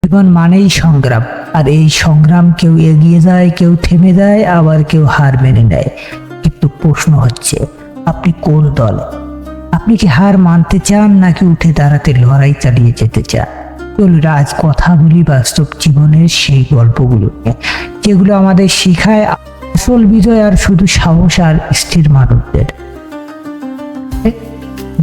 জীবন মানেই সংগ্রাম, আর এই সংগ্রাম কেউ এগিয়ে যায়, কেউ থেমে যায়, আবার কেউ হার মেনে নেয়। কিন্তু প্রশ্ন হচ্ছে, আপনি কোন দল? আপনি কি হার মানতে চান, নাকি উঠে দাঁড়াতে লড়াই চালিয়ে যেতে চান? চলুন আজ কথা বলি বাস্তব জীবনের সেই গল্পগুলো নিয়ে, যেগুলো আমাদের শিখায় আসল বিজয় আর শুধু সাহস আর স্থির মানুষদের।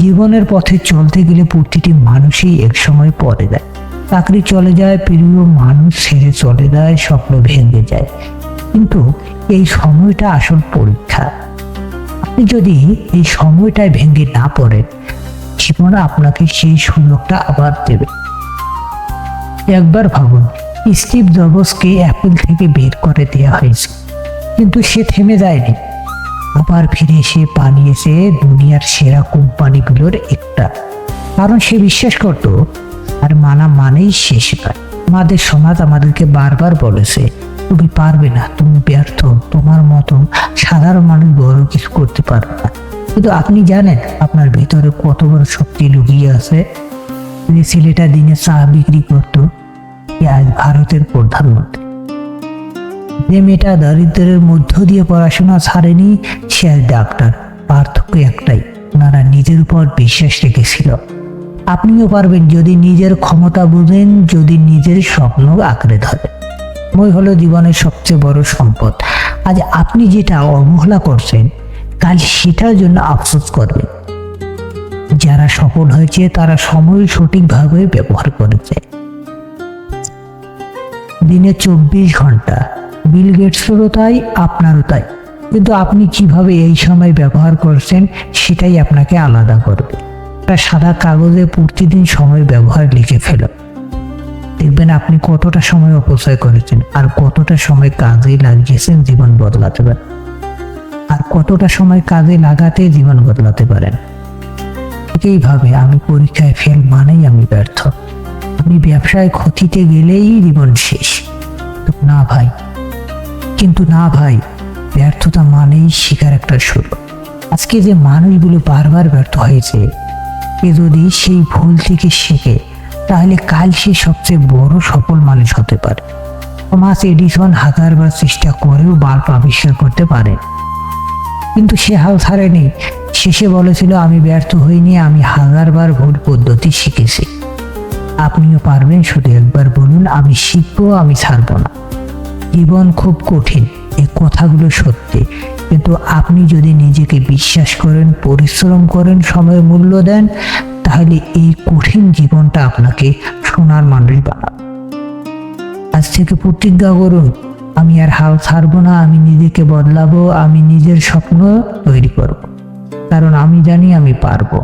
জীবনের পথে চলতে গেলে প্রতিটি মানুষই এক সময় পড়ে যায়। চাকরি চলে যায়, প্রিয় মানুষ ছেড়ে চলে যায়, স্বপ্ন ভেঙে যায়। কিন্তু এই সময়টা আসল পরীক্ষা। আপনি যদি এই সময়টায় ভেঙে না পড়েন, জীবন আপনাকে সেই সুযোগটা আবার দেবে। একবার ভাবুন, স্টিভ জবসকে অ্যাপল থেকে বের করে দেওয়া হয়েছে, কিন্তু সে থেমে যায়নি। আবার ফিরে এসে বানিয়েছে দুনিয়ার সেরা কোম্পানিগুলোর একটা। কারণ সে বিশ্বাস করত আর মানা মানেই শেষ নয়। আমাদের সমাজ আমাদেরকে বারবার বলেছে, তুমি পারবে না, তুমি ব্যর্থ, তোমার মতো সাধারণ মানুষ বড় কিছু করতে পারবে না। কিন্তু আপনি জানেন আপনার ভিতরে কত বড় শক্তি লুকিয়ে আছে? যে ছেলেটা দিনে চা বিক্রি করতো, আজ ভারতের প্রধানমন্ত্রী। যে মেয়েটা দারিদ্রের মধ্য দিয়ে পড়াশোনা ছাড়েনি, সে আজ ডাক্তার। পার্থক্য একটাই, ওনারা নিজের উপর বিশ্বাস রেখেছিল। আপনিও পারবেন যদি নিজের ক্ষমতা বুঝেন, যদি নিজের স্বপ্ন আঁকড়ে ধরেন। সময় হলো জীবনের সবচেয়ে বড় সম্পদ। আজ আপনি যেটা অবহেলা করছেন, কাল সেটার জন্য আফসোস করবেন। যারা সফল হয়েছে তারা সময় সঠিকভাবে ব্যবহার করেছে। দিনে 24 ঘন্টা, বিল গেটসেরও তাই, আপনারও তাই। কিন্তু আপনি কিভাবে এই সময় ব্যবহার করছেন, সেটাই আপনাকে আলাদা করবে। একটা সাদা কাগজে প্রতিদিন সময় ব্যবহার লিখে ফেলুন। দেখবেন আপনি কতটা সময় অপচয় করেছেন, আর কতটা সময় কাজে লাগিয়েছেন জীবন বদলাতে পারেন, আর কতটা সময় কাজে লাগাতে জীবন বদলাতে পারেন। এইভাবে আমি পরীক্ষায় ফেল মানেই আমি ব্যর্থ, আমি ব্যবসায় ক্ষতিতে গেলেই জীবন শেষ। না ভাই, কিন্তু না ভাই, ব্যর্থতা মানেই শিকার একটা শুরু। আজকে যে মানুষগুলো বারবার ব্যর্থ হয়েছে, এ যদি সেই ভুল থেকে শেখে, তাহলে কাল সে সবচেয়ে বড় সফল মানুষ হতে পারে। থমাস এডিসন হাজারবার চেষ্টা করেও বাল্ব আবিষ্কার করতে পারে, কিন্তু সে হাল ছাড়েনি। শেষে বলেছিল, আমি ব্যর্থ হইনি, আমি হাজারবার ভুল পদ্ধতি শিখেছি। আপনিও পারবেন, শুধু একবার বলুন, আমি শিখবো, আমি ছাড়বো না। জীবন খুব কঠিন, এই কথাগুলো সত্যি, কিন্তু আপনি যদি নিজেকে বিশ্বাস করেন, পরিশ্রম করেন, সময়ের মূল্য দেন, তাহলে এই কঠিন জীবনটা আপনাকে সোনার মানুষ বানাবে। আজ থেকে প্রতিজ্ঞা করুন, আমি আর হাল ছাড়বো না, আমি নিজেকে বদলাবো, আমি নিজের স্বপ্ন তৈরি করব। কারণ আমি জানি আমি পারবো।